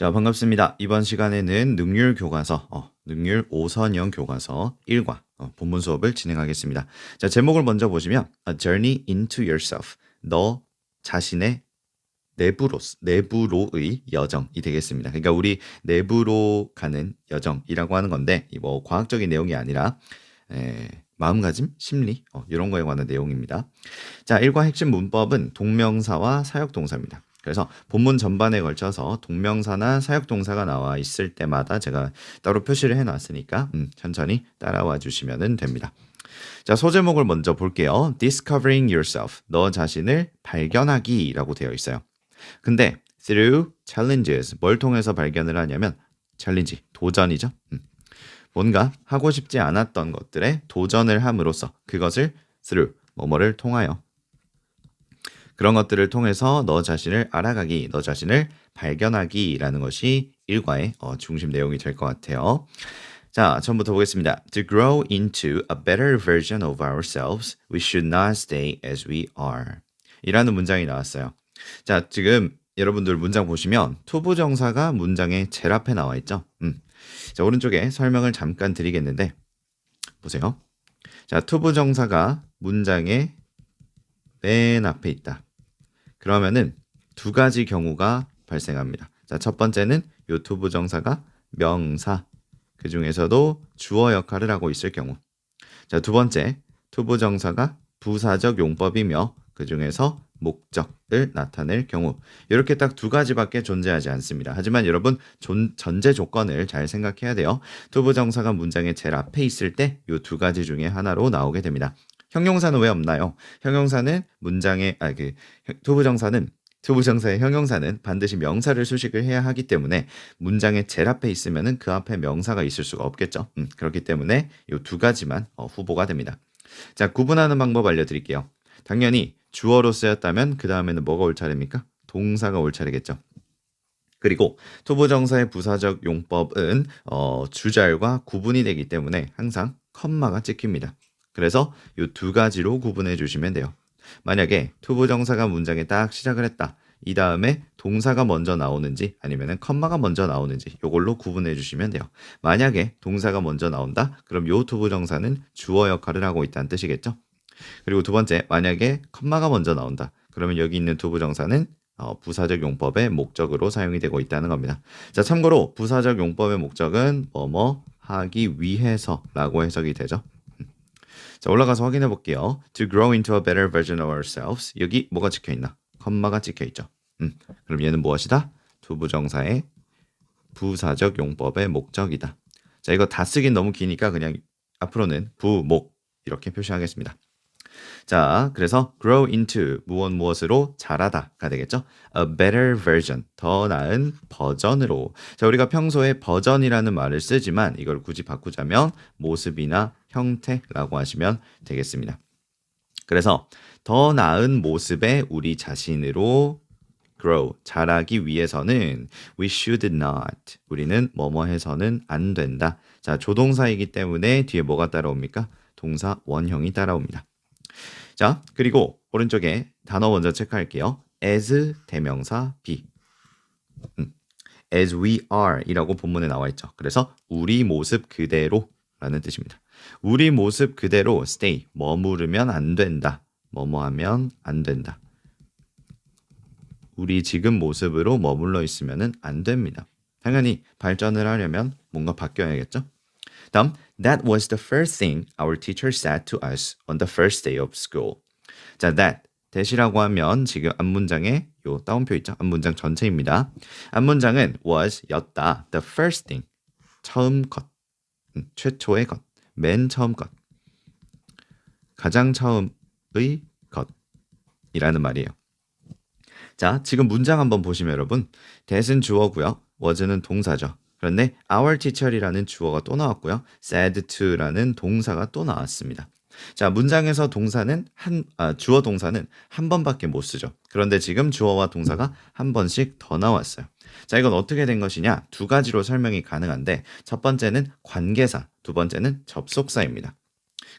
자, 반갑습니다. 이번 시간에는 능률 교과서, 능률 5선형 교과서 1과 본문 수업을 진행하겠습니다. 자, 제목을 먼저 보시면 A Journey into Yourself, 너 자신의 내부로의 여정이 되겠습니다. 그러니까 우리 내부로 가는 여정이라고 하는 건데, 뭐 과학적인 내용이 아니라 마음가짐, 심리 이런 거에 관한 내용입니다. 자, 1과 핵심 문법은 동명사와 사역동사입니다. 그래서 본문 전반에 걸쳐서 동명사나 사역동사가 나와 있을 때마다 제가 따로 표시를 해놨으니까 천천히 따라와 주시면 됩니다. 자, 소제목을 먼저 볼게요. Discovering yourself, 너 자신을 발견하기라고 되어 있어요. 근데 through challenges, 뭘 통해서 발견을 하냐면 챌린지, 도전이죠. 뭔가 하고 싶지 않았던 것들에 도전을 함으로써 그것을 through, 뭐뭐를 통하여 그런 것들을 통해서 너 자신을 알아가기, 너 자신을 발견하기라는 것이 1과의 중심 내용이 될 것 같아요. 자, 처음부터 보겠습니다. To grow into a better version of ourselves, we should not stay as we are. 이라는 문장이 나왔어요. 자, 지금 여러분들 문장 보시면 투부정사가 문장의 제일 앞에 나와 있죠. 자, 오른쪽에 설명을 잠깐 드리겠는데 보세요. 자, 투부정사가 문장의 맨 앞에 있다. 그러면은 두 가지 경우가 발생합니다. 자, 첫 번째는 요 투부정사가 명사, 그 중에서도 주어 역할을 하고 있을 경우. 자, 두 번째, 투부정사가 부사적 용법이며 그 중에서 목적을 나타낼 경우. 이렇게 딱 두 가지밖에 존재하지 않습니다. 하지만 여러분 전제 조건을 잘 생각해야 돼요. 투부정사가 문장의 제일 앞에 있을 때 요 두 가지 중에 하나로 나오게 됩니다. 형용사는 왜 없나요? 형용사는 문장의 투부정사의 형용사는 반드시 명사를 수식을 해야 하기 때문에 문장의 제일 앞에 있으면은 그 앞에 명사가 있을 수가 없겠죠. 그렇기 때문에 이 두 가지만 후보가 됩니다. 자, 구분하는 방법 알려드릴게요. 당연히 주어로 쓰였다면 그 다음에는 뭐가 올 차례입니까? 동사가 올 차례겠죠. 그리고 투부정사의 부사적 용법은 주절과 구분이 되기 때문에 항상 컴마가 찍힙니다. 그래서 이 두 가지로 구분해 주시면 돼요. 만약에 투부정사가 문장에 딱 시작을 했다. 이 다음에 동사가 먼저 나오는지 아니면 컴마가 먼저 나오는지 이걸로 구분해 주시면 돼요. 만약에 동사가 먼저 나온다? 그럼 이 투부정사는 주어 역할을 하고 있다는 뜻이겠죠. 그리고 두 번째, 만약에 컴마가 먼저 나온다. 그러면 여기 있는 투부정사는 부사적 용법의 목적으로 사용이 되고 있다는 겁니다. 자, 참고로 부사적 용법의 목적은 뭐뭐 하기 위해서라고 해석이 되죠. 자, 올라가서 확인해 볼게요. To grow into a better version of ourselves. 여기 뭐가 찍혀 있나? 컴마가 찍혀 있죠. 그럼 얘는 무엇이다? 투부정사의 부사적 용법의 목적이다. 자, 이거 다 쓰긴 너무 기니까 그냥 앞으로는 부, 목 이렇게 표시하겠습니다. 자, 그래서 grow into 무엇으로 자라다가 되겠죠. A better version, 더 나은 버전으로. 자, 우리가 평소에 버전이라는 말을 쓰지만 이걸 굳이 바꾸자면 모습이나 형태라고 하시면 되겠습니다. 그래서 더 나은 모습의 우리 자신으로 grow, 자라기 위해서는 we should not, 우리는 뭐뭐 해서는 안 된다. 자, 조동사이기 때문에 뒤에 뭐가 따라옵니까? 동사 원형이 따라옵니다. 자, 그리고 오른쪽에 단어 먼저 체크할게요. as 대명사 be. as we are 이라고 본문에 나와 있죠. 그래서 우리 모습 그대로 라는 뜻입니다. 우리 모습 그대로 stay, 머무르면 안 된다. 뭐뭐 하면 안 된다. 우리 지금 모습으로 머물러 있으면 안 됩니다. 당연히 발전을 하려면 뭔가 바뀌어야겠죠. 다음, that was the first thing our teacher said to us on the first day of school. 자, that이라고 하면 지금 앞문장에 요 따옴표 있죠? 앞문장 전체입니다. 앞문장은 was, 였다. The first thing, 처음 것, 최초의 것, 맨 처음 것, 가장 처음의 것이라는 말이에요. 자, 지금 문장 한번 보시면 여러분, that은 주어고요. was는 동사죠. 그런데 our teacher이라는 주어가 또 나왔고요. said to라는 동사가 또 나왔습니다. 자, 문장에서 동사는 주어 동사는 한 번밖에 못 쓰죠. 그런데 지금 주어와 동사가 한 번씩 더 나왔어요. 자, 이건 어떻게 된 것이냐? 두 가지로 설명이 가능한데 첫 번째는 관계사, 두 번째는 접속사입니다.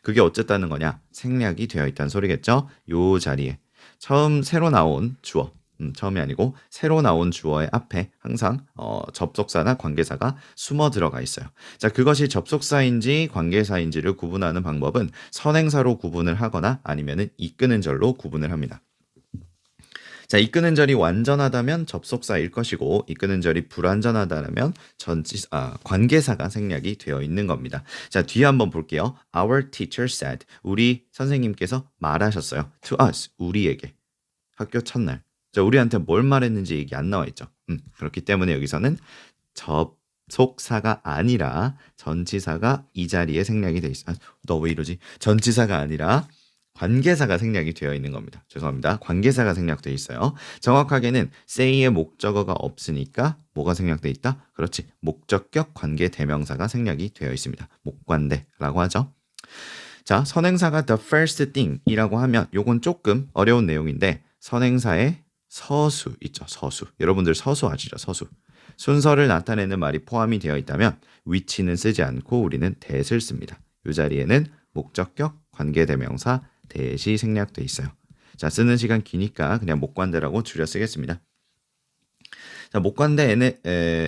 그게 어쨌다는 거냐? 생략이 되어 있다는 소리겠죠? 요 자리에 처음 새로 나온 주어, 처음이 아니고 새로 나온 주어의 앞에 항상 접속사나 관계사가 숨어 들어가 있어요. 자, 그것이 접속사인지 관계사인지를 구분하는 방법은 선행사로 구분을 하거나 아니면은 이끄는 절로 구분을 합니다. 자, 이끄는 절이 완전하다면 접속사일 것이고 이끄는 절이 불완전하다면 관계사가 생략이 되어 있는 겁니다. 자, 뒤에 한번 볼게요. Our teacher said. 우리 선생님께서 말하셨어요. To us. 우리에게. 학교 첫날. 자, 우리한테 뭘 말했는지 얘기 안 나와 있죠. 그렇기 때문에 여기서는 접속사가 아니라 전치사가 이 자리에 생략이 돼 있어. 너 왜 이러지? 전치사가 아니라 관계사가 생략이 되어 있는 겁니다. 죄송합니다. 관계사가 생략되어 있어요. 정확하게는 say의 목적어가 없으니까 뭐가 생략되어 있다? 그렇지. 목적격 관계 대명사가 생략이 되어 있습니다. 목관대라고 하죠. 자, 선행사가 the first thing 이라고 하면 요건 조금 어려운 내용인데 선행사에 서수 있죠. 서수. 여러분들 서수 아시죠? 서수. 순서를 나타내는 말이 포함이 되어 있다면 which는 쓰지 않고 우리는 that을 씁니다. 이 자리에는 목적격 관계대명사 that이 생략돼 있어요. 자, 쓰는 시간 기니까 그냥 목관대라고 줄여 쓰겠습니다. 자, 목관대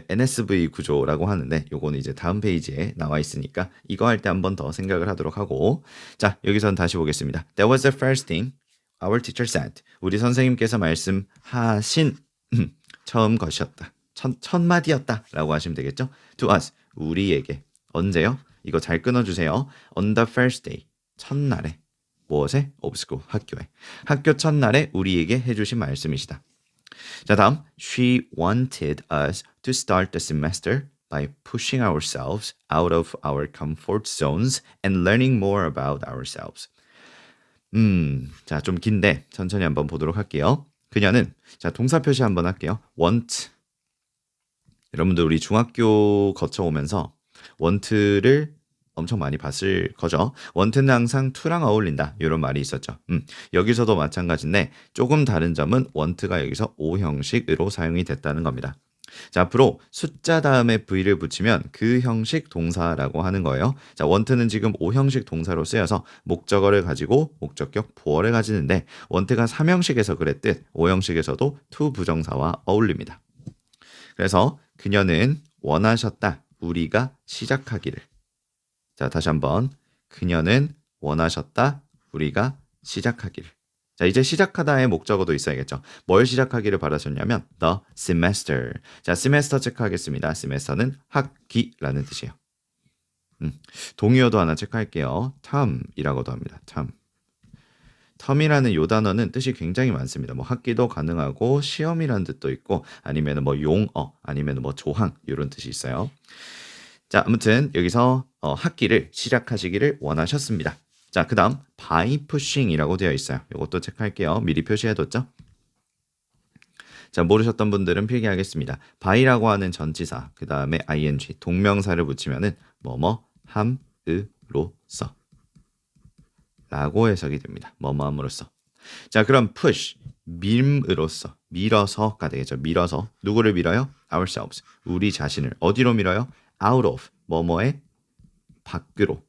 NSV 구조라고 하는데 요거는 이제 다음 페이지에 나와 있으니까 이거 할 때 한 번 더 생각을 하도록 하고, 자, 여기선 다시 보겠습니다. That was the first thing our teacher said. 우리 선생님께서 말씀하신 처음 것이었다. 첫 마디였다 라고 하시면 되겠죠. To us. 우리에게. 언제요? 이거 잘 끊어주세요. On the first day. 첫날에. 무엇에? Of school. 학교에. 학교 첫날에 우리에게 해주신 말씀이시다. 자, 다음. She wanted us to start the semester by pushing ourselves out of our comfort zones and learning more about ourselves. 자, 좀 긴데 천천히 한번 보도록 할게요. 그녀는, 자, 동사 표시 한번 할게요. want. 여러분들 우리 중학교 거쳐오면서 want를 엄청 많이 봤을 거죠. want는 항상 to랑 어울린다. 이런 말이 있었죠. 여기서도 마찬가지인데 조금 다른 점은 want가 여기서 O 형식으로 사용이 됐다는 겁니다. 자, 앞으로 숫자 다음에 V를 붙이면 그 형식 동사라고 하는 거예요. 자, want는 지금 O 형식 동사로 쓰여서 목적어를 가지고 목적격 보어를 가지는데 want가 3형식에서 그랬듯 O 형식에서도 to 부정사와 어울립니다. 그래서 그녀는 원하셨다. 우리가 시작하기를. 자, 다시 한번. 그녀는 원하셨다. 우리가 시작하기를. 자, 이제 시작하다의 목적어도 있어야겠죠. 뭘 시작하기를 바라셨냐면 the semester. 자, semester 체크하겠습니다. semester는 학기라는 뜻이에요. 동의어도 하나 체크할게요. term이라고도 합니다. term. term이라는 요 단어는 뜻이 굉장히 많습니다. 뭐 학기도 가능하고 시험이라는 뜻도 있고 아니면 뭐 용어 아니면 뭐 조항 이런 뜻이 있어요. 자, 아무튼 여기서 학기를 시작하시기를 원하셨습니다. 자, 그 다음 by pushing이라고 되어 있어요. 이것도 체크할게요. 미리 표시해뒀죠? 자, 모르셨던 분들은 필기하겠습니다. by라고 하는 전치사, 그 다음에 ing, 동명사를 붙이면은 뭐뭐 함으로써 라고 해석이 됩니다. 뭐뭐함으로써. 자, 그럼 push, 밀음으로써, 밀어서가 되겠죠. 밀어서. 누구를 밀어요? ourselves, 우리 자신을. 어디로 밀어요? out of, 뭐뭐의 밖으로.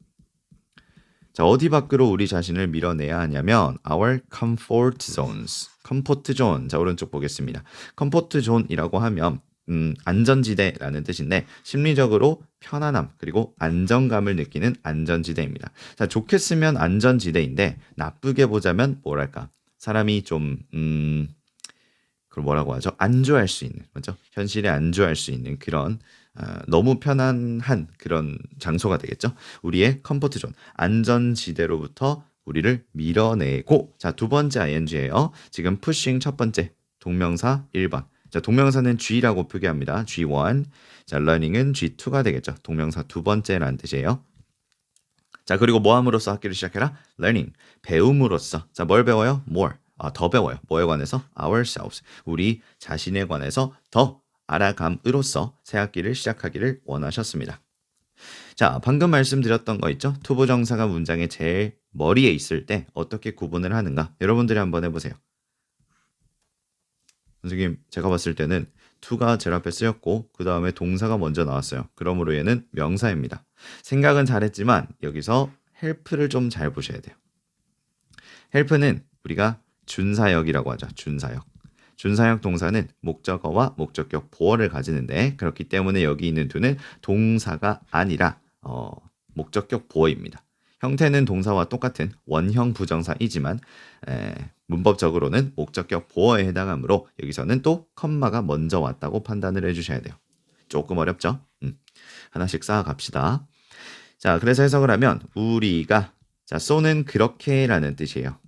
자, 어디 밖으로 우리 자신을 밀어내야 하냐면 our comfort zones. comfort zone. 자, 오른쪽 보겠습니다. comfort zone이라고 하면 안전지대라는 뜻인데 심리적으로 편안함 그리고 안정감을 느끼는 안전지대입니다. 자, 좋게 쓰면 안전지대인데 나쁘게 보자면 뭐랄까 사람이 좀 그걸 뭐라고 하죠? 안주할 수 있는, 맞죠? 현실에 안주할 수 있는 그런 너무 편안한 그런 장소가 되겠죠. 우리의 컴포트 존, 안전지대로부터 우리를 밀어내고. 자, 두 번째 ing예요. 지금 pushing 첫 번째 동명사 1번. 자, 동명사는 G라고 표기합니다. G1. 자, learning은 G2가 되겠죠. 동명사 두 번째라는 뜻이에요. 자, 그리고 뭐 함으로써 학기를 시작해라? learning. 배움으로써. 자, 뭘 배워요? more. 더 배워요. 뭐에 관해서? ourselves. 우리 자신에 관해서 더 알아감으로써 새 학기를 시작하기를 원하셨습니다. 자, 방금 말씀드렸던 거 있죠? 투부정사가 문장의 제일 머리에 있을 때 어떻게 구분을 하는가? 여러분들이 한번 해보세요. 선생님, 제가 봤을 때는 to가 제일 앞에 쓰였고 그 다음에 동사가 먼저 나왔어요. 그러므로 얘는 명사입니다. 생각은 잘했지만 여기서 help를 좀 잘 보셔야 돼요. help는 우리가 준사역이라고 하죠. 준사역. 준사역 동사는 목적어와 목적격 보어를 가지는데 그렇기 때문에 여기 있는 do는 동사가 아니라 목적격 보어입니다. 형태는 동사와 똑같은 원형 부정사이지만 문법적으로는 목적격 보어에 해당하므로 여기서는 또 컴마가 먼저 왔다고 판단을 해주셔야 돼요. 조금 어렵죠? 하나씩 쌓아갑시다. 자, 그래서 해석을 하면 우리가 자, 쏘는 그렇게라는 뜻이에요.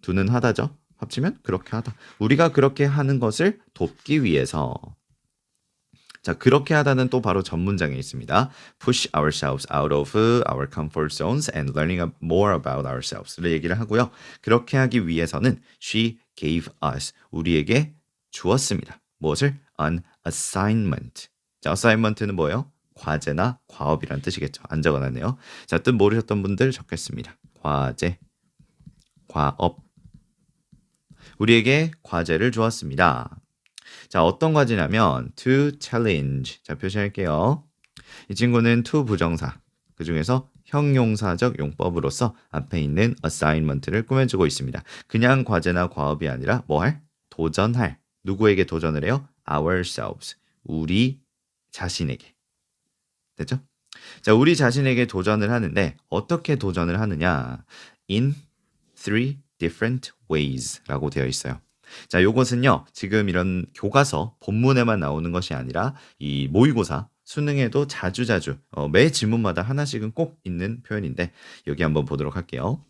do는 하다죠? 합치면 그렇게 하다. 우리가 그렇게 하는 것을 돕기 위해서 자, 그렇게 하다는 또 바로 전문장에 있습니다. Push ourselves out of our comfort zones and learning more about ourselves를 얘기를 하고요. 그렇게 하기 위해서는 she gave us 우리에게 주었습니다. 무엇을? An assignment. 자, assignment는 뭐예요? 과제나 과업이란 뜻이겠죠. 안 적어놨네요. 자, 뜻 모르셨던 분들 적겠습니다. 과제, 과업. 우리에게 과제를 주었습니다. 자, 어떤 과제냐면 to challenge. 자, 표시할게요. 이 친구는 to 부정사. 그 중에서 형용사적 용법으로서 앞에 있는 assignment를 꾸며주고 있습니다. 그냥 과제나 과업이 아니라 뭐 할? 도전할. 누구에게 도전을 해요? ourselves. 우리 자신에게. 됐죠? 자, 우리 자신에게 도전을 하는데 어떻게 도전을 하느냐? In three different ways 라고 되어 있어요. 자, 요것은요, 지금 이런 교과서, 본문에만 나오는 것이 아니라 이 모의고사, 수능에도 자주자주 매 지문마다 하나씩은 꼭 있는 표현인데 여기 한번 보도록 할게요.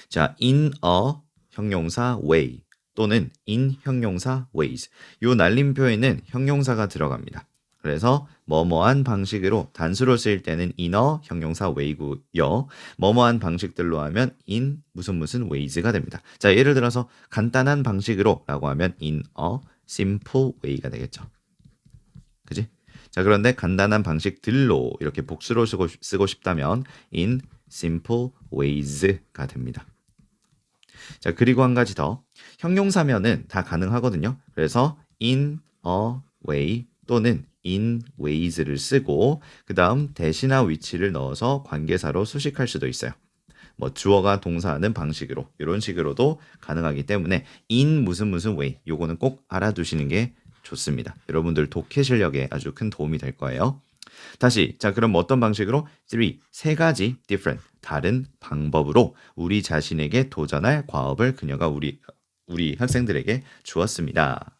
자, in a 형용사 way 또는 in 형용사 ways. 요 날림표에는 형용사가 들어갑니다. 그래서 뭐뭐한 방식으로 단수로 쓰일 때는 in a 형용사 way고요. 뭐뭐한 방식들로 하면 in 무슨 ways가 됩니다. 자, 예를 들어서 간단한 방식으로 라고 하면 in a simple way가 되겠죠. 그지? 자, 그런데 간단한 방식들로 이렇게 복수로 쓰고 싶다면 in simple ways가 됩니다. 자, 그리고 한 가지 더. 형용사면은 다 가능하거든요. 그래서 in a way 또는 in ways를 쓰고 그 다음 대시나 위치를 넣어서 관계사로 수식할 수도 있어요. 뭐 주어가 동사하는 방식으로 이런 식으로도 가능하기 때문에 in 무슨 way 요거는 꼭 알아두시는 게 좋습니다. 여러분들 독해 실력에 아주 큰 도움이 될 거예요. 다시 자, 그럼 어떤 방식으로? 세 가지 different 다른 방법으로 우리 자신에게 도전할 과업을 그녀가 우리 학생들에게 주었습니다.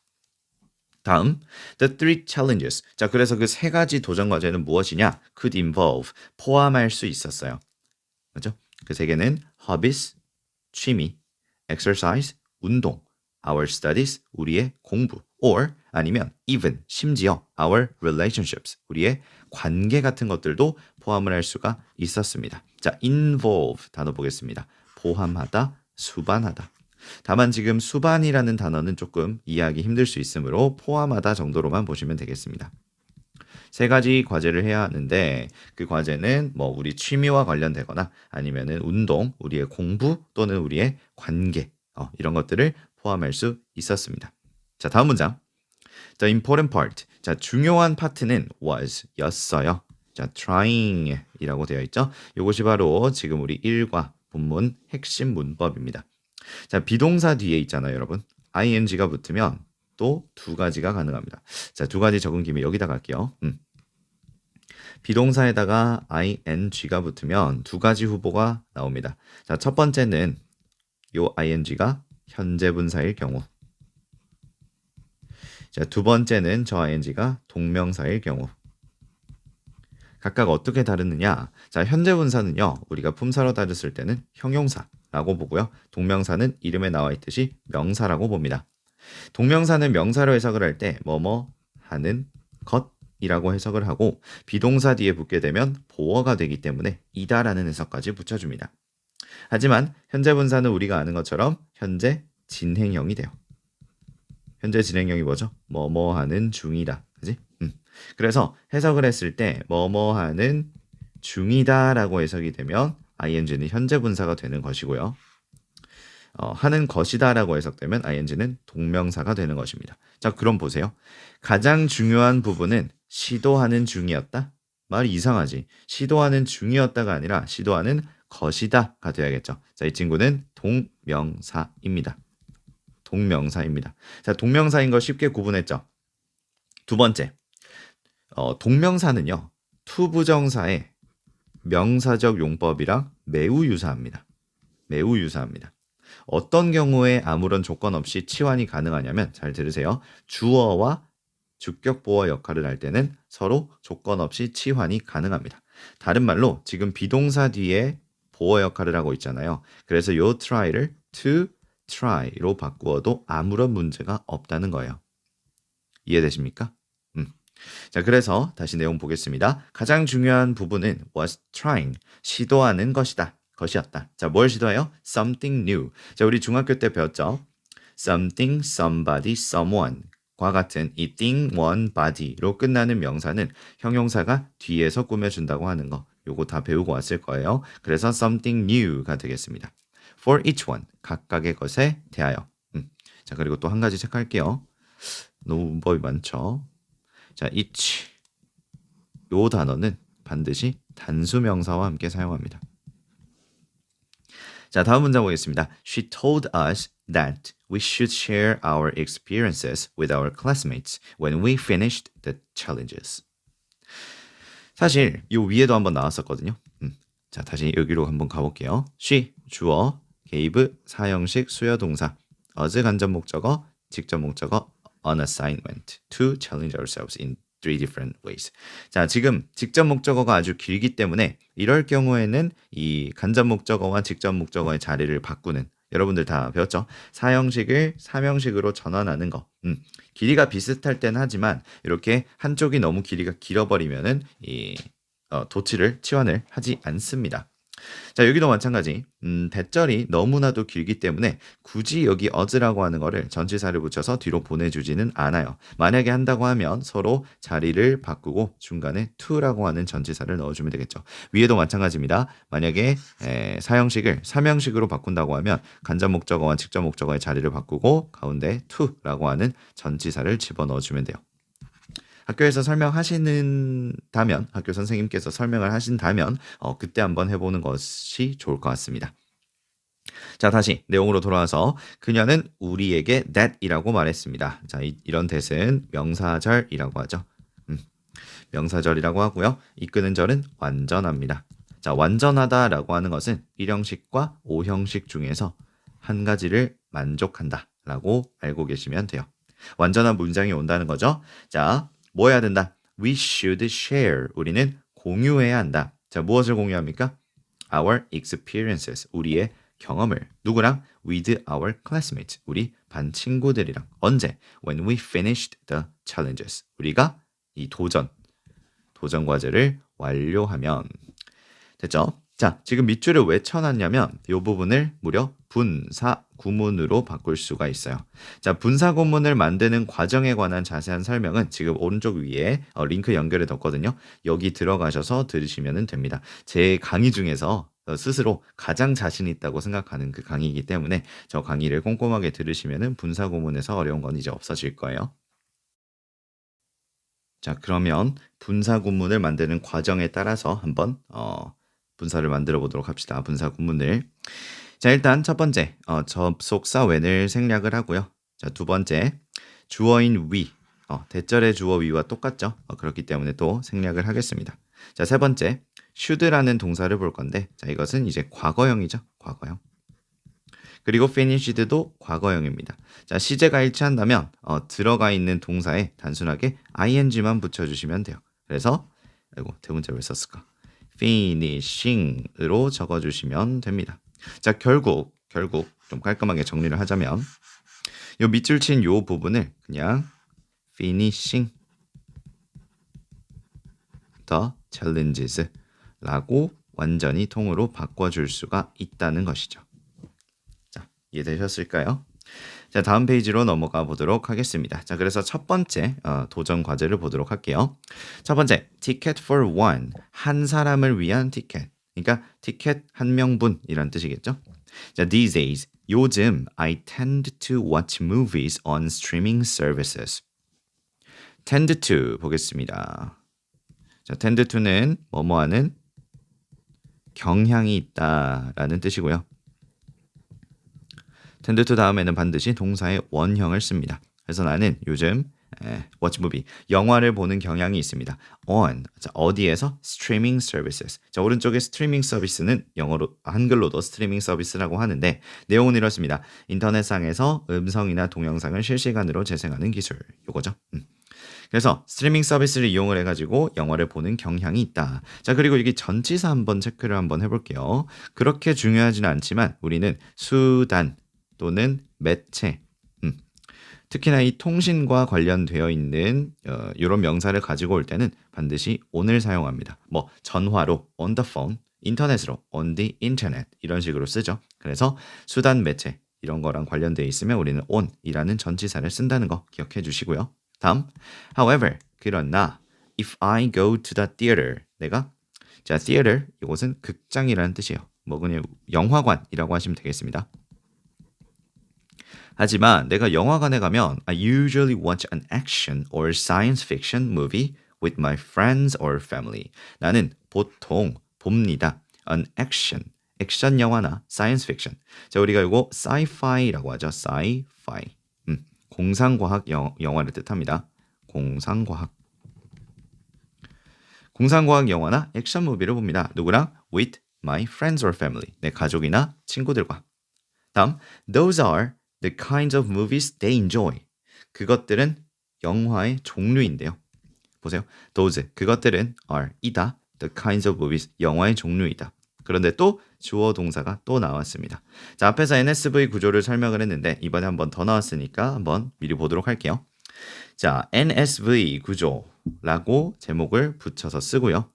다음, the three challenges. 자, 그래서 그 세 가지 도전 과제는 무엇이냐? could involve, 포함할 수 있었어요. 그렇죠? 그 세 개는 hobbies, 취미, exercise, 운동, our studies, 우리의 공부, or 아니면 even, 심지어 our relationships, 우리의 관계 같은 것들도 포함을 할 수가 있었습니다. 자, involve 단어 보겠습니다. 포함하다, 수반하다. 다만 지금 수반이라는 단어는 조금 이해하기 힘들 수 있으므로 포함하다 정도로만 보시면 되겠습니다. 세 가지 과제를 해야 하는데 그 과제는 뭐 우리 취미와 관련되거나 아니면은 운동, 우리의 공부 또는 우리의 관계 이런 것들을 포함할 수 있었습니다. 자, 다음 문장. The important part. 자, 중요한 파트는 was 였어요. 자, trying 이라고 되어 있죠. 이것이 바로 지금 우리 1과 본문 핵심 문법입니다. 자, 비동사 뒤에 있잖아요, 여러분. ing가 붙으면 또 두 가지가 가능합니다. 자, 두 가지 적은 김에 여기다 갈게요. 비동사에다가 ing가 붙으면 두 가지 후보가 나옵니다. 자, 첫 번째는 요 ing가 현재 분사일 경우. 자, 두 번째는 저 ing가 동명사일 경우. 각각 어떻게 다르느냐? 자, 현재 분사는요, 우리가 품사로 따졌을 때는 형용사라고 보고요. 동명사는 이름에 나와 있듯이 명사라고 봅니다. 동명사는 명사로 해석을 할 때 뭐뭐 하는 것이라고 해석을 하고 비동사 뒤에 붙게 되면 보어가 되기 때문에 이다라는 해석까지 붙여줍니다. 하지만 현재 분사는 우리가 아는 것처럼 현재 진행형이 돼요. 현재 진행형이 뭐죠? 뭐뭐 하는 중이다. 그지? 그래서 해석을 했을 때 뭐뭐 하는 중이다라고 해석이 되면 ing는 현재 분사가 되는 것이고요. 하는 것이다라고 해석되면 ing는 동명사가 되는 것입니다. 자, 그럼 보세요. 가장 중요한 부분은 시도하는 중이었다? 말 이상하지. 시도하는 중이었다가 아니라 시도하는 것이다가 되어야겠죠. 자, 이 친구는 동명사입니다. 동명사입니다. 자, 동명사인 거 쉽게 구분했죠. 두 번째, 동명사는요. 투부정사의 명사적 용법이랑 매우 유사합니다. 매우 유사합니다. 어떤 경우에 아무런 조건 없이 치환이 가능하냐면 잘 들으세요. 주어와 주격 보어 역할을 할 때는 서로 조건 없이 치환이 가능합니다. 다른 말로 지금 비동사 뒤에 보어 역할을 하고 있잖아요. 그래서 요 try를 to try로 바꾸어도 아무런 문제가 없다는 거예요. 이해되십니까? 자, 그래서 다시 내용 보겠습니다. 가장 중요한 부분은 was trying, 시도하는 것이었다. 자, 뭘 시도해요? something new. 자, 우리 중학교 때 배웠죠? something, somebody, someone 과 같은 이 thing, one, body로 끝나는 명사는 형용사가 뒤에서 꾸며준다고 하는 거. 요거 다 배우고 왔을 거예요. 그래서 something new가 되겠습니다. for each one, 각각의 것에 대하여. 자, 그리고 또 한 가지 체크할게요. 너무 문법이 많죠? 자, each 요 단어는 반드시 단수 명사와 함께 사용합니다. 자, 다음 문장 보겠습니다. She told us that we should share our experiences with our classmates when we finished the challenges. 사실 요 위에도 한번 나왔었거든요. 자, 다시 여기로 한번 가볼게요. she, 주어, gave, 사형식, 수여동사, us 간접 목적어, 직접 목적어, on assignment to challenge ourselves in three different ways. 자, 지금 직접 목적어가 아주 길기 때문에 이럴 경우에는 이 간접 목적어와 직접 목적어의 자리를 바꾸는 여러분들 다 배웠죠? 사형식을 삼형식으로 전환하는 거. 길이가 비슷할 땐 하지만 이렇게 한쪽이 너무 길이가 길어버리면은 이 도치를 치환을 하지 않습니다. 자, 여기도 마찬가지. 대절이 너무나도 길기 때문에 굳이 여기 어즈라고 하는 거를 전치사를 붙여서 뒤로 보내주지는 않아요. 만약에 한다고 하면 서로 자리를 바꾸고 중간에 to라고 하는 전치사를 넣어주면 되겠죠. 위에도 마찬가지입니다. 만약에 사형식을 삼형식으로 바꾼다고 하면 간접 목적어와 직접 목적어의 자리를 바꾸고 가운데 to라고 하는 전치사를 집어넣어주면 돼요. 학교에서 설명하시는다면, 학교 선생님께서 설명을 하신다면 그때 한번 해보는 것이 좋을 것 같습니다. 자, 다시 내용으로 돌아와서 그녀는 우리에게 that이라고 말했습니다. 자, 이런 that은 명사절이라고 하죠. 명사절이라고 하고요. 이끄는 절은 완전합니다. 자, 완전하다라고 하는 것은 1형식과 5형식 중에서 한 가지를 만족한다라고 알고 계시면 돼요. 완전한 문장이 온다는 거죠. 자, 뭐 해야 된다? We should share. 우리는 공유해야 한다. 자, 무엇을 공유합니까? Our experiences. 우리의 경험을. 누구랑? With our classmates. 우리 반 친구들이랑. 언제? When we finished the challenges. 우리가 이 도전 과제를 완료하면. 됐죠? 자, 지금 밑줄을 왜 쳐놨냐면 이 부분을 무려 분사 구문으로 바꿀 수가 있어요. 자, 분사 구문을 만드는 과정에 관한 자세한 설명은 지금 오른쪽 위에 링크 연결해 뒀거든요. 여기 들어가셔서 들으시면 됩니다. 제 강의 중에서 스스로 가장 자신 있다고 생각하는 그 강의이기 때문에 저 강의를 꼼꼼하게 들으시면 분사 구문에서 어려운 건 이제 없어질 거예요. 자, 그러면 분사 구문을 만드는 과정에 따라서 한번 분사를 만들어 보도록 합시다. 분사 구문을. 자, 일단 첫 번째 접속사 when을 생략을 하고요. 자, 두 번째 주어인 we 대절의 주어 we와 똑같죠. 그렇기 때문에 또 생략을 하겠습니다. 자, 세 번째 should라는 동사를 볼 건데 자, 이것은 이제 과거형이죠. 과거형. 그리고 finished도 과거형입니다. 자, 시제가 일치한다면 들어가 있는 동사에 단순하게 ing만 붙여주시면 돼요. 그래서 대문자 왜 썼을까? finishing으로 적어주시면 됩니다. 자, 결국 좀 깔끔하게 정리를 하자면 요 밑줄 친 요 부분을 그냥 finishing the challenges 라고 완전히 통으로 바꿔줄 수가 있다는 것이죠. 자, 이해되셨을까요? 자, 다음 페이지로 넘어가 보도록 하겠습니다. 자, 그래서 첫 번째 도전 과제를 보도록 할게요. 첫 번째, ticket for one. 한 사람을 위한 티켓. 그러니까 티켓 한 명분이란 뜻이겠죠. 자, these days. 요즘 I tend to watch movies on streaming services. tend to 보겠습니다. 자, tend to는 뭐뭐하는 경향이 있다라는 뜻이고요. tend to 다음에는 반드시 동사의 원형을 씁니다. 그래서 나는 요즘 watch movie, 영화를 보는 경향이 있습니다. on, 자, 어디에서? streaming services. 자, 오른쪽에 스트리밍 서비스는 영어로 한글로도 스트리밍 서비스라고 하는데 내용은 이렇습니다. 인터넷상에서 음성이나 동영상을 실시간으로 재생하는 기술. 요거죠. 그래서 스트리밍 서비스를 이용을 해가지고 영화를 보는 경향이 있다. 자, 그리고 이게 전치사 한번 체크를 한번 해볼게요. 그렇게 중요하지는 않지만 우리는 수단 또는 매체, 특히나 이 통신과 관련되어 있는 이런 명사를 가지고 올 때는 반드시 on을 사용합니다. 뭐 전화로 on the phone, 인터넷으로 on the internet 이런 식으로 쓰죠. 그래서 수단 매체 이런 거랑 관련되어 있으면 우리는 on이라는 전치사를 쓴다는 거 기억해 주시고요. 다음, however, 그러나 if I go to the theater, 내가 자, theater 이곳은 극장이라는 뜻이에요. 뭐 그냥 영화관이라고 하시면 되겠습니다. 하지만 내가 영화관에 가면 I usually watch an action or science fiction movie with my friends or family. 나는 보통 봅니다. An action, 액션 영화나 science fiction. 자, 우리가 이거 sci-fi라고 하죠. sci-fi. 공상과학 영화를 뜻합니다. 공상과학. 공상과학 영화나 액션 무비를 봅니다. 누구랑? With my friends or family. 내 가족이나 친구들과. 다음, those are the kinds of movies they enjoy. 그것들은 영화의 종류인데요. 보세요. those, 그것들은 are, 이다. the kinds of movies, 영화의 종류이다. 그런데 또 주어 동사가 또 나왔습니다. 자, 앞에서 NSV 구조를 설명을 했는데 이번에 한 번 더 나왔으니까 한번 미리 보도록 할게요. 자, NSV 구조라고 제목을 붙여서 쓰고요.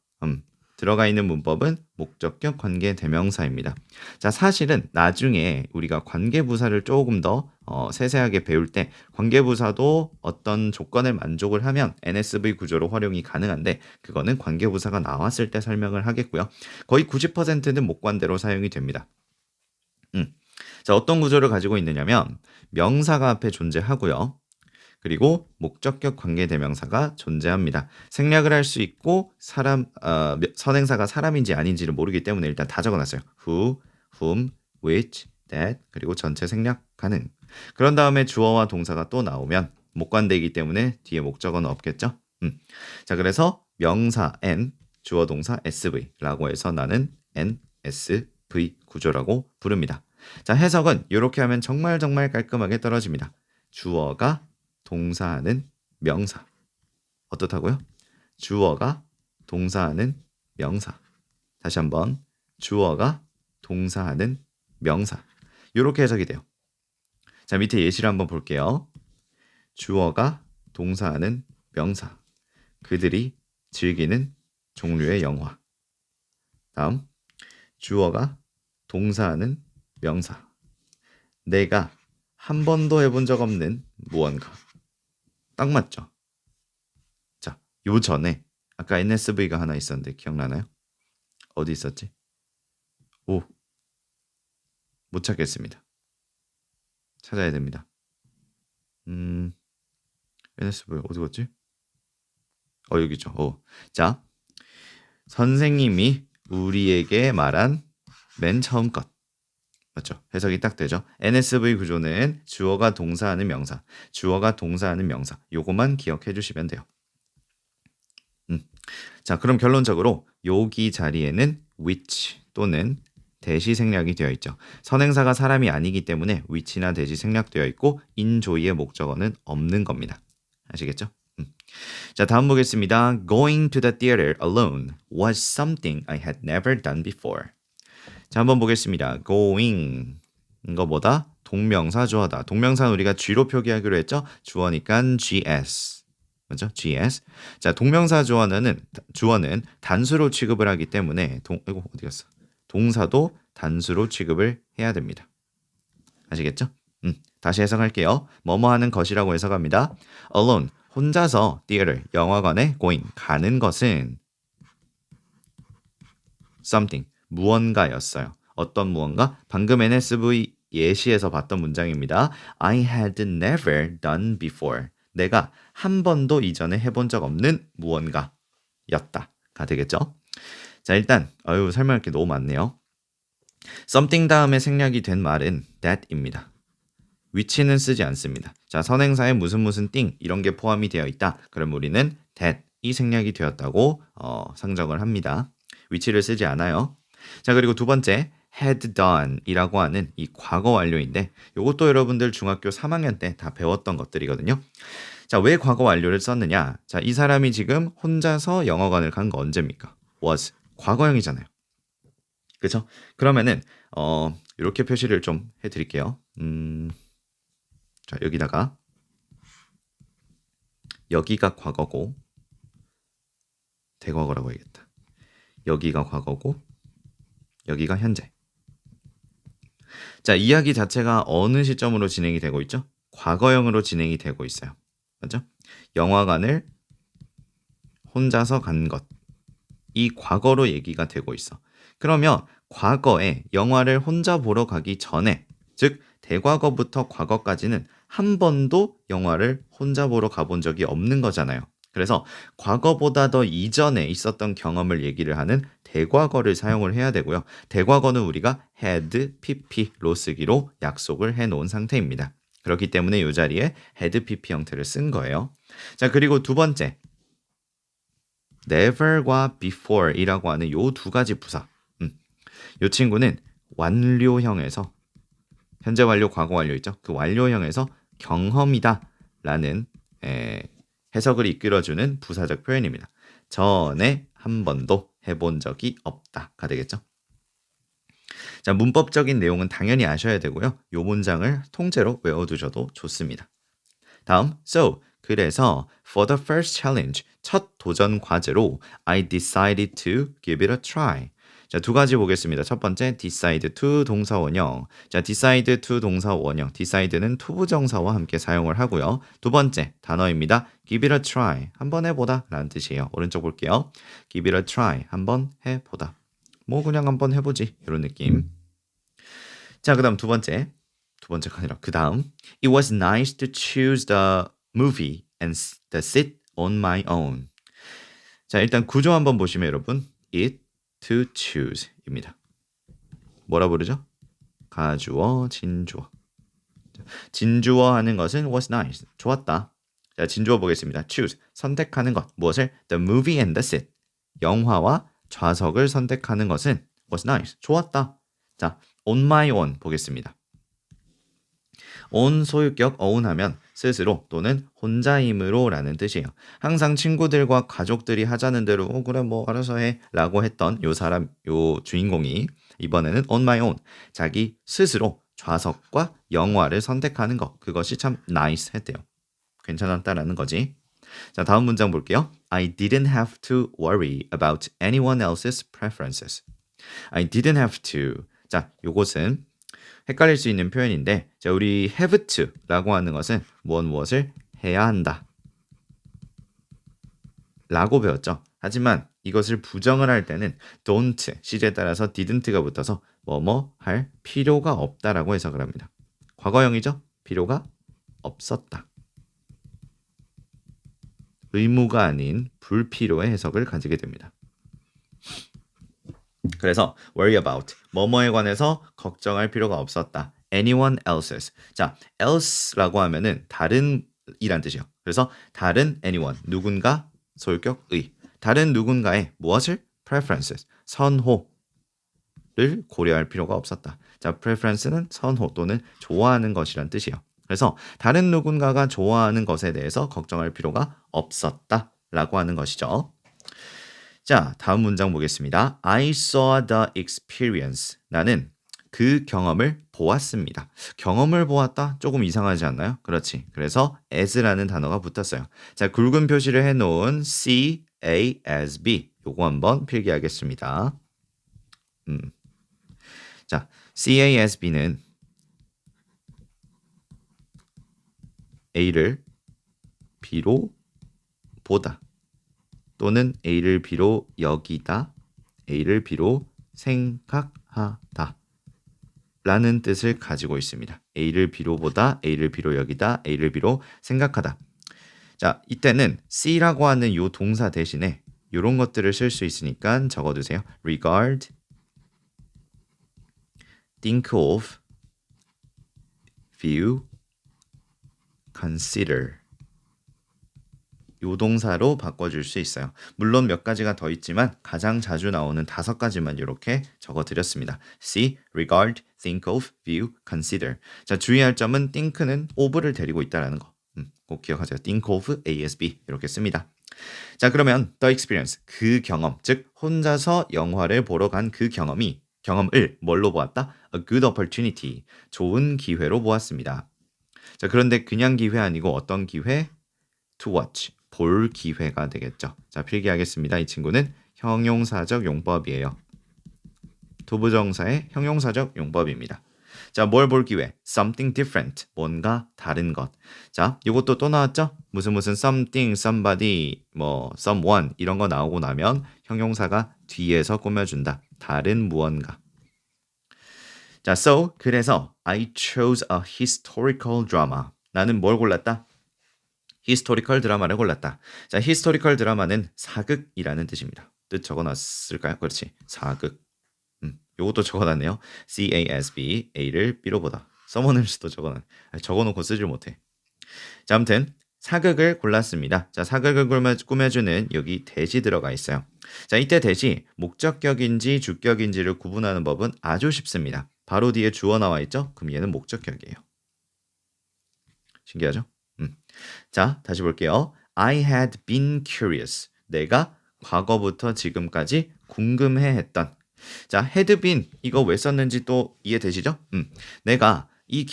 들어가 있는 문법은 목적격 관계 대명사입니다. 자, 사실은 나중에 우리가 관계부사를 조금 더 세세하게 배울 때 관계부사도 어떤 조건을 만족을 하면 NSV 구조로 활용이 가능한데 그거는 관계부사가 나왔을 때 설명을 하겠고요. 거의 90%는 목관대로 사용이 됩니다. 자, 어떤 구조를 가지고 있느냐면 명사가 앞에 존재하고요. 그리고 목적격 관계대명사가 존재합니다. 생략을 할 수 있고 선행사가 사람인지 아닌지를 모르기 때문에 일단 다 적어놨어요. who, whom, which, that 그리고 전체 생략 가능. 그런 다음에 주어와 동사가 또 나오면 목관대이기 때문에 뒤에 목적어는 없겠죠. 자, 그래서 명사 n, 주어 동사 sv라고 해서 나는 NSV 구조라고 부릅니다. 자, 해석은 이렇게 하면 정말 깔끔하게 떨어집니다. 주어가 동사하는 명사. 어떻다고요? 주어가 동사하는 명사. 다시 한번 주어가 동사하는 명사. 이렇게 해석이 돼요. 자, 밑에 예시를 한번 볼게요. 주어가 동사하는 명사. 그들이 즐기는 종류의 영화. 다음, 주어가 동사하는 명사. 내가 한 번도 해본 적 없는 무언가. 딱 맞죠? 자, 요 전에 아까 NSV가 하나 있었는데 기억나나요? 어디 있었지? 오, 못 찾겠습니다. 찾아야 됩니다. NSV 어디 갔지? 여기 있죠. 자, 선생님이 우리에게 말한 맨 처음 것. 맞죠? 해석이 딱 되죠. NSV 구조는 주어가 동사하는 명사, 주어가 동사하는 명사. 요것만 기억해 주시면 돼요. 자, 그럼 결론적으로 여기 자리에는 which 또는 대시 생략이 되어 있죠. 선행사가 사람이 아니기 때문에 which나 대시 생략되어 있고 enjoy의 목적어는 없는 겁니다. 아시겠죠? 자, 다음 보겠습니다. Going to the theater alone was something I had never done before. 자, 한번 보겠습니다. going 이거보다 동명사 주어다. 동명사는 우리가 G로 표기하기로 했죠? 주어니까 GS. 맞죠? GS. 자, 동명사 주어는 단수로 취급을 하기 때문에 이거 어디 갔어? 동사도 단수로 취급을 해야 됩니다. 아시겠죠? 다시 해석할게요. 뭐뭐 하는 것이라고 해석합니다. alone 혼자서 theater 영화관에 going 가는 것은 something 무언가였어요. 어떤 무언가? 방금 NSV 예시에서 봤던 문장입니다. I had never done before. 내가 한 번도 이전에 해본 적 없는 무언가였다가 되겠죠. 자, 일단 설명할 게 너무 많네요. something 다음에 생략이 된 말은 that입니다. which는 쓰지 않습니다. 자, 선행사에 무슨 무슨 띵 이런 게 포함이 되어 있다. 그럼 우리는 that이 생략이 되었다고 상정을 합니다. which를 쓰지 않아요. 자, 그리고 두 번째 had done 이라고 하는 이 과거 완료인데 이것도 여러분들 중학교 3학년 때 다 배웠던 것들이거든요. 자, 왜 과거 완료를 썼느냐? 자, 이 사람이 지금 혼자서 영어관을 간 거 언제입니까? was 과거형이잖아요. 그렇죠? 그러면은 이렇게 표시를 좀 해드릴게요. 자, 여기가 과거고 대과거라고 해야겠다. 여기가 과거고 여기가 현재. 자, 이야기 자체가 어느 시점으로 진행이 되고 있죠? 과거형으로 진행이 되고 있어요. 맞죠? 영화관을 혼자서 간 것. 이 과거로 얘기가 되고 있어. 그러면 과거에 영화를 혼자 보러 가기 전에, 즉 대과거부터 과거까지는 한 번도 영화를 혼자 보러 가본 적이 없는 거잖아요. 그래서 과거보다 더 이전에 있었던 경험을 얘기를 하는 대과거를 사용을 해야 되고요. 대과거는 우리가 had, pp로 쓰기로 약속을 해놓은 상태입니다. 그렇기 때문에 이 자리에 had, pp 형태를 쓴 거예요. 자, 그리고 두 번째 never과 before이라고 하는 요 두 가지 부사. 이 친구는 완료형에서 현재 완료, 과거 완료 있죠. 그 완료형에서 경험이다라는 해석을 이끌어주는 부사적 표현입니다. 전에 한 번도 해본 적이 없다가 되겠죠. 자, 문법적인 내용은 당연히 아셔야 되고요. 이 문장을 통째로 외워두셔도 좋습니다. 다음, so 그래서 for the first challenge 첫 도전 과제로 I decided to give it a try. 자, 두 가지 보겠습니다. 첫 번째, decide to 동사 원형. 자, decide to 동사 원형. decide는 to 부정사와 함께 사용을 하고요. 두 번째 단어입니다. give it a try. 한번 해보다 라는 뜻이에요. 오른쪽 볼게요. give it a try. 한번 해보다. 뭐 그냥 한번 해보지. 이런 느낌. 자, 그 다음 두 번째가 아니라 그 다음 It was nice to choose the movie and the sit on my own. 자, 일단 구조 한번 보시면 여러분 it, to choose 입니다. 뭐라 부르죠? 가주어, 진주어. 진주어 하는 것은 was nice, 좋았다. 자, 진주어 보겠습니다. choose, 선택하는 것. 무엇을? The movie and the sit. 영화와 좌석을 선택하는 것은 was nice, 좋았다. 자, on my own 보겠습니다. on 소유격 own하면 스스로 또는 혼자임으로 라는 뜻이에요. 항상 친구들과 가족들이 하자는 대로 그래 뭐 알아서 해 라고 했던 요 주인공이 이번에는 on my own, 자기 스스로 좌석과 영화를 선택하는 것, 그것이 참 nice 했대요. 괜찮았다라는 거지. 자, 다음 문장 볼게요. I didn't have to worry about anyone else's preferences. I didn't have to. 자, 요것은 헷갈릴 수 있는 표현인데, 자, 우리 have to라고 하는 것은 무엇을 해야 한다 라고 배웠죠. 하지만 이것을 부정을 할 때는 don't, 시제에 따라서 didn't가 붙어서 뭐뭐 할 필요가 없다라고 해석을 합니다. 과거형이죠. 필요가 없었다. 의무가 아닌 불필요의 해석을 가지게 됩니다. 그래서 worry about, 뭐뭐에 관해서 걱정할 필요가 없었다. anyone else's. 자, else라고 하면은 다른 이란 뜻이요. 그래서 다른 anyone, 누군가, 소유격의. 다른 누군가의 무엇을? preferences, 선호를 고려할 필요가 없었다. 자, preference는 선호 또는 좋아하는 것이란 뜻이요. 그래서 다른 누군가가 좋아하는 것에 대해서 걱정할 필요가 없었다 라고 하는 것이죠. 자, 다음 문장 보겠습니다. I saw the experience. 나는 그 경험을 보았습니다. 경험을 보았다? 조금 이상하지 않나요? 그렇지. 그래서 as라는 단어가 붙었어요. 자, 굵은 표시를 해놓은 C, A, as, B. 요거 한번 필기하겠습니다. 자, C, A, as, B는 A를 B로 보다. 또는 A를 B로 여기다, A를 B로 생각하다 라는 뜻을 가지고 있습니다. A를 B로 보다, A를 B로 여기다, A를 B로 생각하다. 자, 이때는 C라고 하는 이 동사 대신에 이런 것들을 쓸 수 있으니까 적어두세요. regard, think of, view, consider 요 동사로 바꿔줄 수 있어요. 물론 몇 가지가 더 있지만 가장 자주 나오는 5가지만 이렇게 적어드렸습니다. see, regard, think of, view, consider. 자, 주의할 점은 think는 of를 데리고 있다는 거. 꼭 기억하세요. think of, A, S, B 이렇게 씁니다. 자, 그러면 the experience, 그 경험, 즉 혼자서 영화를 보러 간 그 경험을 뭘로 보았다? A good opportunity, 좋은 기회로 보았습니다. 자, 그런데 그냥 기회 아니고 어떤 기회? To watch, 볼 기회가 되겠죠. 자, 필기하겠습니다. 이 친구는 형용사적 용법이에요. 도부정사의 형용사적 용법입니다. 자, 뭘 볼 기회? Something different, 뭔가 다른 것. 자, 이것도 또 나왔죠? 무슨 something, somebody, someone 이런 거 나오고 나면 형용사가 뒤에서 꾸며준다. 다른 무언가. 자, so 그래서 I chose a historical drama. 나는 뭘 골랐다? 히스토리컬 드라마를 골랐다. 자, 히스토리컬 드라마는 사극이라는 뜻입니다. 뜻 적어놨을까요? 그렇지. 사극. 요것도 적어놨네요. CASB, A를 B로 보다. 써머늘스도 적어놓고 쓰질 못해. 자, 아무튼 사극을 골랐습니다. 자, 사극을 꾸며주는 여기 대시 들어가 있어요. 자, 이때 대시 목적격인지 주격인지를 구분하는 법은 아주 쉽습니다. 바로 뒤에 주어 나와 있죠? 그럼 얘는 목적격이에요. 신기하죠? 자, 다시 볼게요. I had been curious. 내가 과거부터 지금까지 궁금해했던. 자, had been 이거 왜 썼는지 또 이해되시죠? 내가 이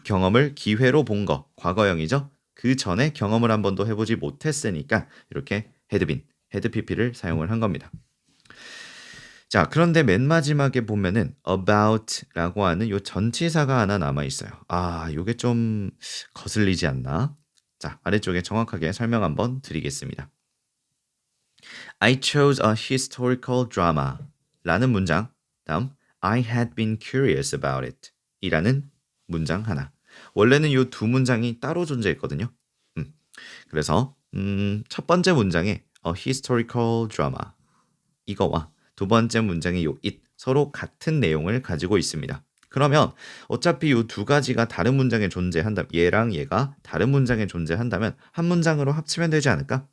경험을 기회로 본 거, 과거형이죠? 그 전에 경험을 한 번도 해보지 못했으니까 이렇게 had been, had pp를 사용을 한 겁니다. 자, 그런데 맨 마지막에 보면은 about라고 하는 요 전치사가 하나 남아 있어요. 아, 요게 좀 거슬리지 않나? 자, 아래쪽에 정확하게 설명 한번 드리겠습니다. I chose a historical drama 라는 문장, 다음 I had been curious about it 이라는 문장 하나. 원래는 요 두 문장이 따로 존재했거든요. 그래서 첫 번째 문장에 a historical drama 이거와 두 번째 문장의 요 it 서로 같은 내용을 가지고 있습니다. 그러면 어차피 이 두 가지가 다른 문장에 존재한다면 얘랑 얘가 다른 문장에 존재한다면 한 문장으로 합치면 되지 않을까?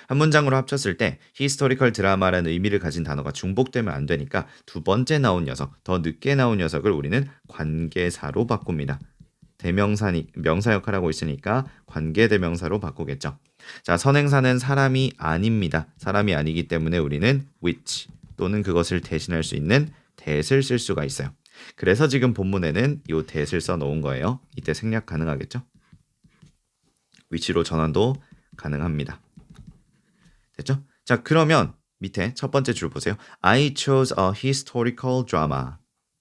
한 문장으로 합쳤을 때 히스토리컬 드라마라는 의미를 가진 단어가 중복되면 안 되니까 두 번째 나온 녀석, 더 늦게 나온 녀석을 우리는 관계사로 바꿉니다. 명사 역할하고 있으니까 관계대명사로 바꾸겠죠. 자, 선행사는 사람이 아닙니다. 사람이 아니기 때문에 우리는 which 또는 그것을 대신할 수 있는 that을 쓸 수가 있어요. 그래서 지금 본문에는 이 that을 써놓은 거예요. 이때 생략 가능하겠죠? which로 전환도 가능합니다. 됐죠? 자, 그러면 밑에 첫 번째 줄 보세요. I chose a historical drama.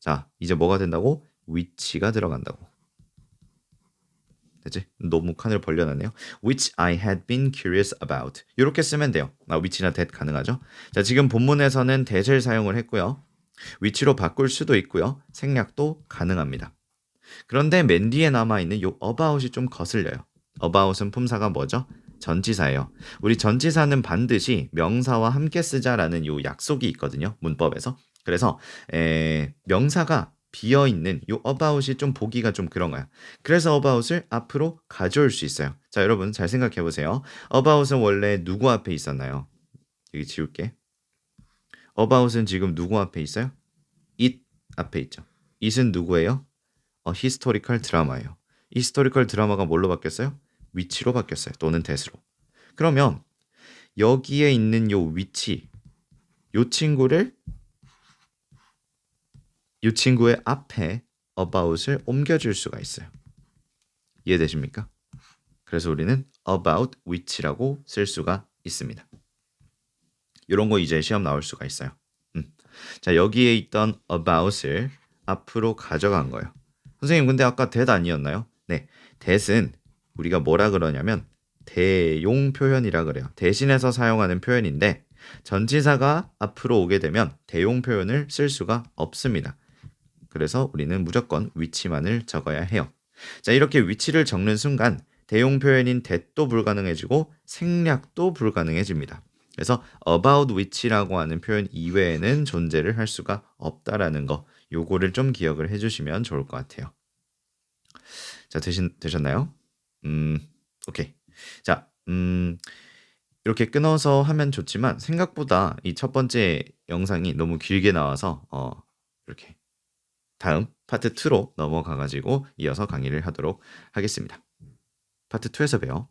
자, 이제 뭐가 된다고? which가 들어간다고. 됐지? 너무 칸을 벌려놨네요. Which I had been curious about. 이렇게 쓰면 돼요. which나 that 가능하죠? 자, 지금 본문에서는 that을 사용을 했고요. which로 바꿀 수도 있고요. 생략도 가능합니다. 그런데 맨 뒤에 남아있는 요 about이 좀 거슬려요. about은 품사가 뭐죠? 전치사예요. 우리 전치사는 반드시 명사와 함께 쓰자라는 요 약속이 있거든요. 문법에서. 그래서 명사가 비어있는 요 about이 좀 보기가 좀 그런 거야. 그래서 about을 앞으로 가져올 수 있어요. 자, 여러분 잘 생각해 보세요. about은 원래 누구 앞에 있었나요? 여기 지울게. about은 지금 누구 앞에 있어요? it 앞에 있죠. it은 누구예요? 히스토리컬 드라마예요. 히스토리컬 드라마가 뭘로 바뀌었어요? which로 바뀌었어요. 또는 that으로. 그러면 여기에 있는 요 which, 요 친구의 앞에 about을 옮겨줄 수가 있어요. 이해되십니까? 그래서 우리는 about which라고 쓸 수가 있습니다. 이런 거 이제 시험 나올 수가 있어요. 자, 여기에 있던 about을 앞으로 가져간 거예요. 선생님, 근데 아까 that 아니었나요? 네, that은 우리가 뭐라 그러냐면 대용 표현이라 그래요. 대신해서 사용하는 표현인데 전치사가 앞으로 오게 되면 대용 표현을 쓸 수가 없습니다. 그래서 우리는 무조건 which만을 적어야 해요. 자, 이렇게 which를 적는 순간 대용 표현인 that도 불가능해지고 생략도 불가능해집니다. 그래서 about which라고 하는 표현 이외에는 존재를 할 수가 없다라는 거, 요거를 좀 기억을 해주시면 좋을 것 같아요. 자, 되셨나요? 음, 오케이. 자, 이렇게 끊어서 하면 좋지만 생각보다 이 첫 번째 영상이 너무 길게 나와서 이렇게 다음 파트 2로 넘어가 가지고 이어서 강의를 하도록 하겠습니다. 파트 2에서 봬요.